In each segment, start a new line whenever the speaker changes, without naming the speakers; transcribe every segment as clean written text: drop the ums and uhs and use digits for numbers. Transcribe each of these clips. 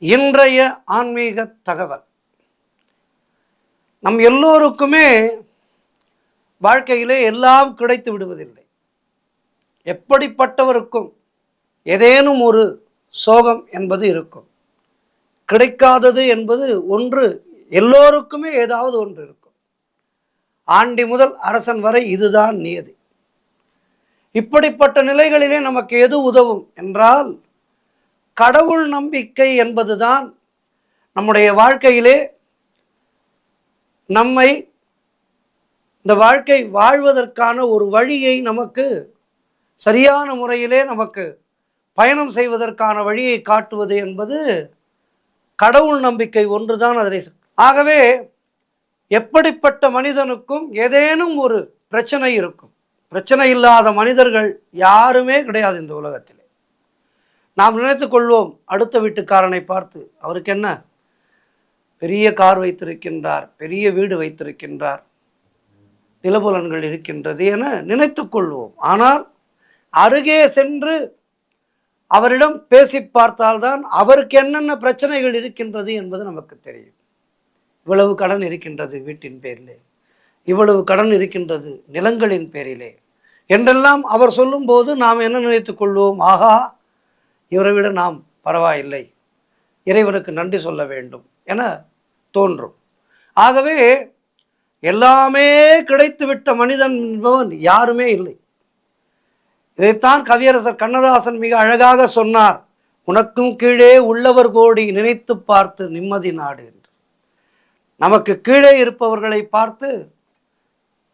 இன்றைய ஆன்மீக தகவல். நம் எல்லோருக்குமே வாழ்க்கையிலே எல்லாம் கிடைத்து விடுவதில்லை. எப்படிப்பட்டவருக்கும் ஏதேனும் ஒரு சோகம் என்பது இருக்கும். கிடைக்காதது என்பது ஒன்று எல்லோருக்குமே ஏதாவது ஒன்று இருக்கும். ஆண்டி முதல் அரசன் வரை இதுதான் நியதி. இப்படிப்பட்ட நிலைகளிலே நமக்கு எது உதவும் என்றால், கடவுள் நம்பிக்கை என்பதுதான் நம்முடைய வாழ்க்கையிலே நம்மை இந்த வாழ்க்கை வாழ்வதற்கான ஒரு வழியை நமக்கு சரியான முறையிலே நமக்கு பயணம் செய்வதற்கான வழியை காட்டுவது என்பது கடவுள் நம்பிக்கை ஒன்றுதான். அதனை ஆகவே எப்படிப்பட்ட மனிதனுக்கும் ஏதேனும் ஒரு பிரச்சனை இருக்கும். பிரச்சனை இல்லாத மனிதர்கள் யாருமே கிடையாது இந்த உலகத்திலே. நாம் நினைத்து கொள்வோம், அடுத்த வீட்டுக்காரனை பார்த்து அவருக்கு என்ன பெரிய கார் வைத்திருக்கின்றார், பெரிய வீடு வைத்திருக்கின்றார், நிலபுலன்கள் இருக்கின்றது என நினைத்து கொள்வோம். ஆனால் அருகே சென்று அவரிடம் பேசி பார்த்தால்தான் அவருக்கு என்னென்ன பிரச்சனைகள் இருக்கின்றது என்பது நமக்கு தெரியும். இவ்வளவு கடன் இருக்கின்றது வீட்டின் பேரிலே, இவ்வளவு கடன் இருக்கின்றது நிலங்களின் பேரிலே என்றெல்லாம் அவர் சொல்லும்போது நாம் என்ன நினைத்து கொள்வோம்? ஆகா, இவரை விட நாம் பரவாயில்லை, இறைவனுக்கு நன்றி சொல்ல வேண்டும் என தோன்றும். ஆகவே எல்லாமே கிடைத்துவிட்ட மனிதன் என்பவன் யாருமே இல்லை. இதைத்தான் கவியரசர் கண்ணதாசன் மிக அழகாக சொன்னார். உனக்கும் கீழே உள்ளவர் கோடி நினைத்து பார்த்து நிம்மதி நாடு என்று. நமக்கு கீழே இருப்பவர்களை பார்த்து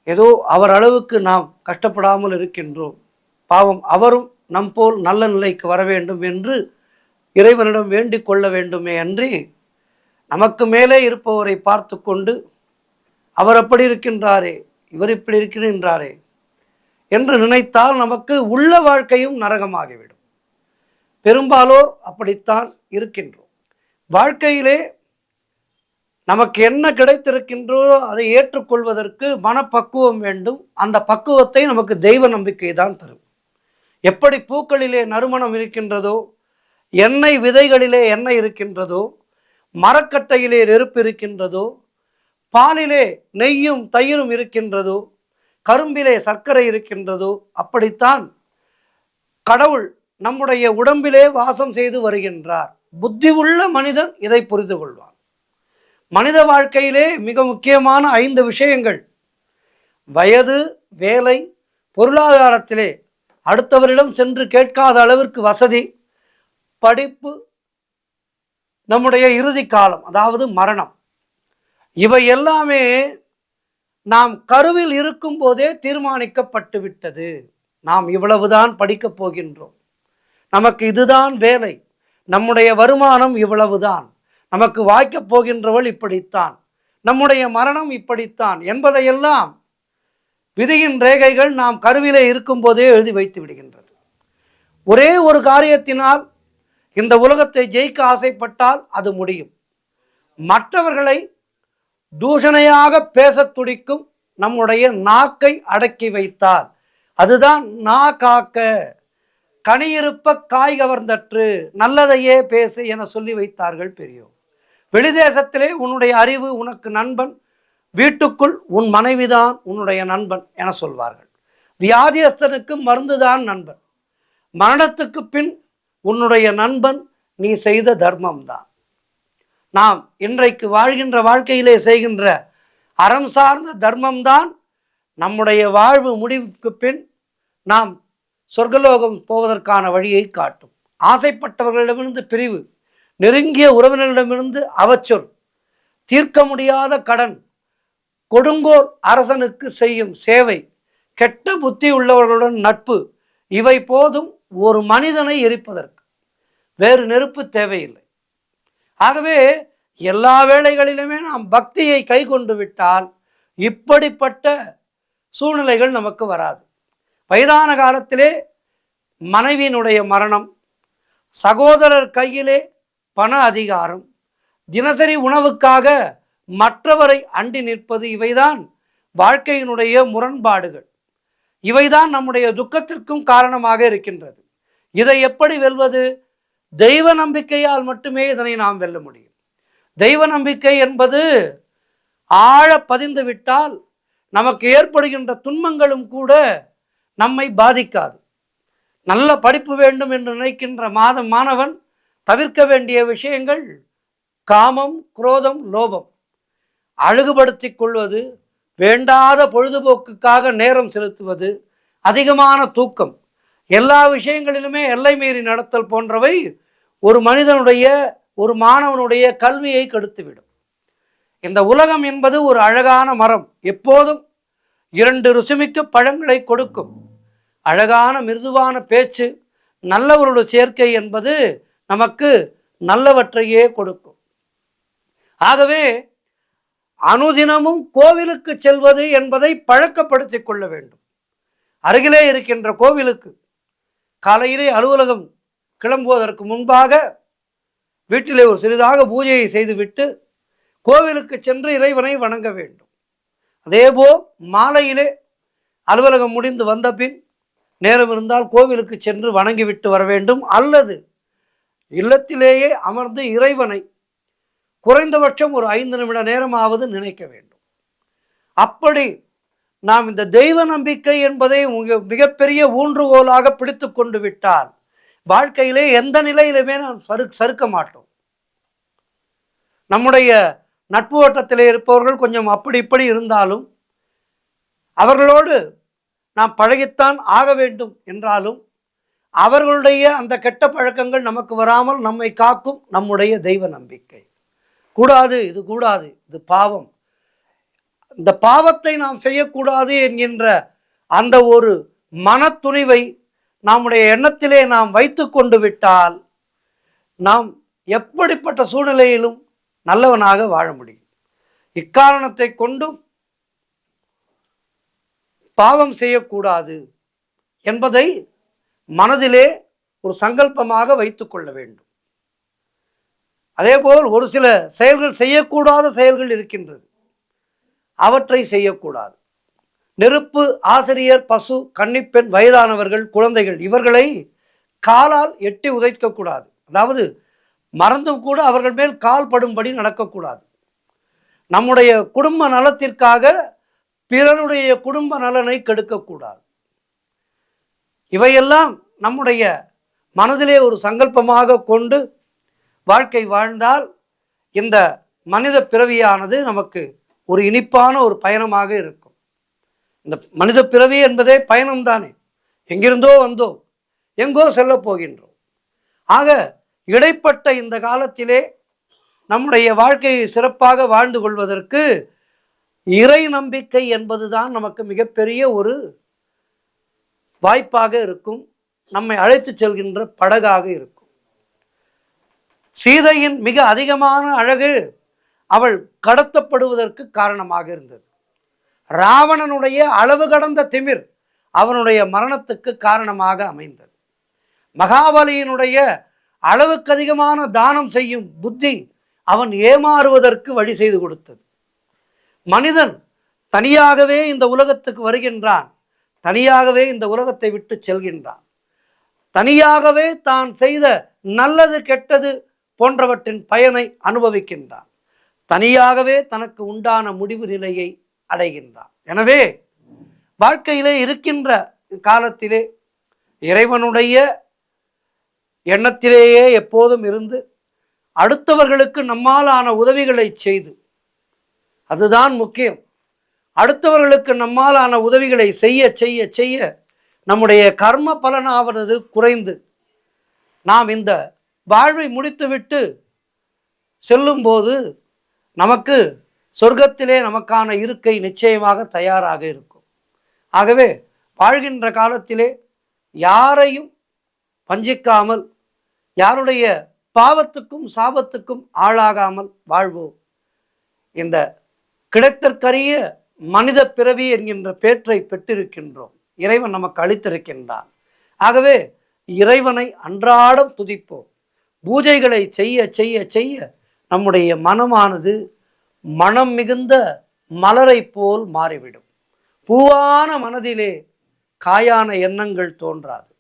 ஏதோ அவர் அளவுக்கு நாம் கஷ்டப்படாமல் இருக்கின்றோம், பாவம் அவரும் நம் போல் நல்ல நிலைக்கு வர வேண்டும் என்று இறைவனிடம் வேண்டிக் கொள்ள வேண்டுமே அன்றி, நமக்கு மேலே இருப்பவரை பார்த்து கொண்டு அவர் அப்படி இருக்கின்றாரே, இவர் இப்படி இருக்கின்றாரே என்று நினைத்தால் நமக்கு உள்ள வாழ்க்கையும் நரகமாகிவிடும். பெரும்பாலோர் அப்படித்தான் இருக்கின்றோம். வாழ்க்கையிலே நமக்கு என்ன கிடைத்திருக்கின்றோ அதை ஏற்றுக்கொள்வதற்கு மனப்பக்குவம் வேண்டும். அந்த பக்குவத்தை நமக்கு தெய்வ நம்பிக்கை தான் தரும். எப்படி பூக்களிலே நறுமணம் இருக்கின்றதோ, எண்ணெய் விதைகளிலே எண்ணெய் இருக்கின்றதோ, மரக்கட்டையிலே நெருப்பு இருக்கின்றதோ, பாலிலே நெய்யும் தயிரும் இருக்கின்றதோ, கரும்பிலே சர்க்கரை இருக்கின்றதோ, அப்படித்தான் கடவுள் நம்முடைய உடம்பிலே வாசம் செய்து வருகின்றார். புத்தி உள்ள மனிதன் இதை புரிந்து கொள்வான். மனித வாழ்க்கையிலே மிக முக்கியமான 5 விஷயங்கள்: வயது, வேலை, பொருளாதாரத்திலே அடுத்தவரிடம் சென்று கேட்காத அளவிற்கு வசதி, படிப்பு, நம்முடைய இறுதி காலம் அதாவது மரணம். இவை எல்லாமே நாம் கருவில் இருக்கும் போதே தீர்மானிக்கப்பட்டு விட்டது. நாம் இவ்வளவுதான் படிக்கப் போகின்றோம், நமக்கு இதுதான் வேலை, நம்முடைய வருமானம் இவ்வளவுதான், நமக்கு வாய்க்கப் போகின்றவள் இப்படித்தான், நம்முடைய மரணம் இப்படித்தான் என்பதையெல்லாம் விதியின் ரேகைகள் நாம் கருவிலே இருக்கும் போதே எழுதி வைத்து விடுகின்றது. ஒரே ஒரு காரியத்தினால் இந்த உலகத்தை ஜெயிக்க ஆசைப்பட்டால் அது முடியும். மற்றவர்களை தூஷணையாக பேச துடிக்கும் நம்முடைய நாக்கை அடக்கி வைத்தால் அதுதான் நா காக்க. கனியிருப்ப காய் கவர்ந்தற்று, நல்லதையே பேசு என சொல்லி வைத்தார்கள் பெரியோர். வெளிதேசத்திலே உன்னுடைய அறிவு உனக்கு நண்பன், வீட்டுக்குள் உன் மனைவிதான் உன்னுடைய நண்பன் என சொல்வார்கள். வியாதியஸ்தனுக்கு மருந்துதான் நண்பன், மரணத்துக்கு பின் உன்னுடைய நண்பன் நீ செய்த தர்மம்தான். நாம் இன்றைக்கு வாழ்கின்ற வாழ்க்கையிலே செய்கின்ற அறம் சார்ந்த தர்மம்தான் நம்முடைய வாழ்வு முடிவுக்கு பின் நாம் சொர்க்கலோகம் போவதற்கான வழியை காட்டும். ஆசைப்பட்டவர்களிடமிருந்து பிரிவு, நெருங்கிய உறவினர்களிடமிருந்து அவச்சொல், தீர்க்க முடியாத கடன், கொடுங்கோல் அரசனுக்கு செய்யும் சேவை, கெட்ட புத்தி உள்ளவர்களுடன் நட்பு, இவை போதும் ஒரு மனிதனை எரிப்பதற்கு. வேறு நெருப்பு தேவையில்லை. ஆகவே எல்லா வேளைகளிலுமே நாம் பக்தியை கை கொண்டு விட்டால் இப்படிப்பட்ட சூழ்நிலைகள் நமக்கு வராது. வயதான காலத்திலே மனைவியினுடைய மரணம், சகோதரர் கையிலே பண அதிகாரம், தினசரி உணவுக்காக மற்றவரை அண்டி நிற்பது, இவைதான் வாழ்க்கையினுடைய முரண்பாடுகள். இவைதான் நம்முடைய துக்கத்திற்கும் காரணமாக இருக்கின்றது. இதை எப்படி வெல்வது? தெய்வ நம்பிக்கையால் மட்டுமே இதனை நாம் வெல்ல முடியும். தெய்வ நம்பிக்கை என்பது ஆழ பதிந்து விட்டால் நமக்கு ஏற்படுகின்ற துன்பங்களும் கூட நம்மை பாதிக்காது. நல்ல படிப்பு வேண்டும் என்று நினைக்கின்ற மாணவன் தவிர்க்க வேண்டிய விஷயங்கள் காமம், குரோதம், லோபம். அழகுபடுத்திக் கொள்வது, வேண்டாத பொழுதுபோக்குக்காக நேரம் செலுத்துவது, அதிகமான தூக்கம், எல்லா விஷயங்களிலுமே எல்லை மீறி நடத்தல் போன்றவை ஒரு மனிதனுடைய, ஒரு மாணவனுடைய கல்வியை கெடுத்துவிடும். இந்த உலகம் என்பது ஒரு அழகான மரம், எப்போதும் 2 ருசிமிக்க பழங்களை கொடுக்கும். அழகான மிருதுவான பேச்சு, நல்லவருடைய சேர்க்கை என்பது நமக்கு நல்லவற்றையே கொடுக்கும். ஆகவே அனுதினமும் கோவிலுக்கு செல்வது என்பதை பழக்கப்படுத்திக் கொள்ள வேண்டும். அருகிலே இருக்கின்ற கோவிலுக்கு காலையிலே அலுவலகம் கிளம்புவதற்கு முன்பாக வீட்டிலே ஒரு சிறிதாக பூஜையை செய்துவிட்டு கோவிலுக்கு சென்று இறைவனை வணங்க வேண்டும். அதேபோல் மாலையிலே அலுவலகம் முடிந்து வந்த பின் நேரம் இருந்தால் கோவிலுக்கு சென்று வணங்கிவிட்டு வர வேண்டும். அல்லது இல்லத்திலேயே அமர்ந்து இறைவனை குறைந்தபட்சம் ஒரு 5 நிமிட நேரமாவது நினைக்க வேண்டும். அப்படி நாம் இந்த தெய்வ நம்பிக்கை என்பதை மிகப்பெரிய ஊன்றுகோலாக பிடித்து கொண்டு விட்டால் வாழ்க்கையிலே எந்த நிலையிலுமே நாம் சறுக்க மாட்டோம். நம்முடைய நட்பு வட்டத்திலே இருப்பவர்கள் கொஞ்சம் அப்படி இப்படி இருந்தாலும் அவர்களோடு நாம் பழகித்தான் ஆக வேண்டும் என்றாலும் அவர்களுடைய அந்த கெட்ட பழக்கங்கள் நமக்கு வராமல் நம்மை காக்கும் நம்முடைய தெய்வ நம்பிக்கை. கூடாது, இது கூடாது, இது பாவம், இந்த பாவத்தை நாம் செய்யக்கூடாது என்கின்ற அந்த ஒரு மனத்துணிவை நம்முடைய எண்ணத்திலே நாம் வைத்து கொண்டு விட்டால் நாம் எப்படிப்பட்ட சூழ்நிலையிலும் நல்லவனாக வாழ முடியும். இக்காரணத்தை கொண்டும் பாவம் செய்யக்கூடாது என்பதை மனதிலே ஒரு சங்கல்பமாக வைத்து கொள்ள வேண்டும். அதேபோல் ஒரு சில செயல்கள், செய்யக்கூடாத செயல்கள் இருக்கின்றது, அவற்றை செய்யக்கூடாது. நெருப்பு, ஆசிரியர், பசு, கன்னிப்பெண், வயதானவர்கள், குழந்தைகள், இவர்களை காலால் எட்டி உதைக்கக்கூடாது. அதாவது மறந்தும் கூட அவர்கள் மேல் கால் படும்படி நடக்கக்கூடாது. நம்முடைய குடும்ப நலத்திற்காக பிறருடைய குடும்ப நலனை கெடுக்கக்கூடாது. இவையெல்லாம் நம்முடைய மனதிலே ஒரு சங்கல்பமாக கொண்டு வாழ்க்கை வாழ்ந்தால் இந்த மனித பிறவியானது நமக்கு ஒரு இனிப்பான ஒரு பயணமாக இருக்கும். இந்த மனித பிறவி என்பதே பயணம்தானே. எங்கிருந்தோ வந்தோம், எங்கோ செல்ல போகின்றோம். ஆக இடைப்பட்ட இந்த காலத்திலே நம்முடைய வாழ்க்கையை சிறப்பாக வாழ்ந்து கொள்வதற்கு இறை நம்பிக்கை என்பதுதான் நமக்கு மிகப்பெரிய ஒரு வாய்ப்பாக இருக்கும், நம்மை அழைத்து செல்கின்ற படகாக இருக்கும். சீதையின் மிக அதிகமான அழகு அவள் கடத்தப்படுவதற்கு காரணமாக இருந்தது. ராவணனுடைய அளவு கடந்த திமிர் அவனுடைய மரணத்துக்கு காரணமாக அமைந்தது. மகாபலியினுடைய அளவுக்கு அதிகமான தானம் செய்யும் புத்தி அவன் ஏமாறுவதற்கு வழி செய்து கொடுத்தது. மனிதன் தனியாகவே இந்த உலகத்துக்கு வருகின்றான், தனியாகவே இந்த உலகத்தை விட்டு செல்கின்றான், தனியாகவே தான் செய்த நல்லது கெட்டது போன்றவற்றின் பயனை அனுபவிக்கின்றான், தனியாகவே தனக்கு உண்டான முடிவு நிலையை அடைகின்றான். எனவே வாழ்க்கையிலே இருக்கின்ற காலத்திலே இறைவனுடைய எண்ணத்திலேயே எப்போதும் இருந்து அடுத்தவர்களுக்கு நம்மாலான உதவிகளை செய்து, அதுதான் முக்கியம். அடுத்தவர்களுக்கு நம்மாலான உதவிகளை செய்ய செய்ய செய்ய நம்முடைய கர்ம பலனாவது குறைந்து நாம் இந்த வாழ்வை முடித்துவிட்டு செல்லும்போது நமக்கு சொர்க்கத்திலே நமக்கான இருக்கை நிச்சயமாக தயாராக இருக்கும். ஆகவே வாழ்கின்ற காலத்திலே யாரையும் வஞ்சிக்காமல், யாருடைய பாவத்துக்கும் சாபத்துக்கும் ஆளாகாமல் வாழ்வோம். இந்த கிடைத்தற்கரிய மனித பிறவி என்கின்ற பேற்றை பெற்றிருக்கின்றோம், இறைவன் நமக்கு அளித்திருக்கின்றான். ஆகவே இறைவனை அன்றாடம் துதிப்போம். பூஜைகளை செய்ய செய்ய செய்ய நம்முடைய மனமானது மனம் மிகுந்த மலரை போல் மாறிவிடும். பூவான மனதிலே காயான எண்ணங்கள் தோன்றாது,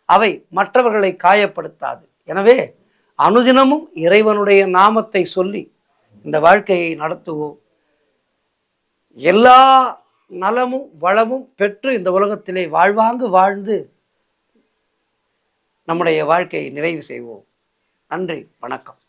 அவை மற்றவர்களை காயப்படுத்தாது. எனவே அனுதினமும் இறைவனுடைய நாமத்தை சொல்லி இந்த வாழ்க்கையை நடத்துவோம். எல்லா நலமும் வளமும் பெற்று இந்த உலகத்திலே வாழ்வாங்கு வாழ்ந்து நம்முடைய வாழ்க்கையை நிறைவு செய்வோம். நன்றி, வணக்கம்.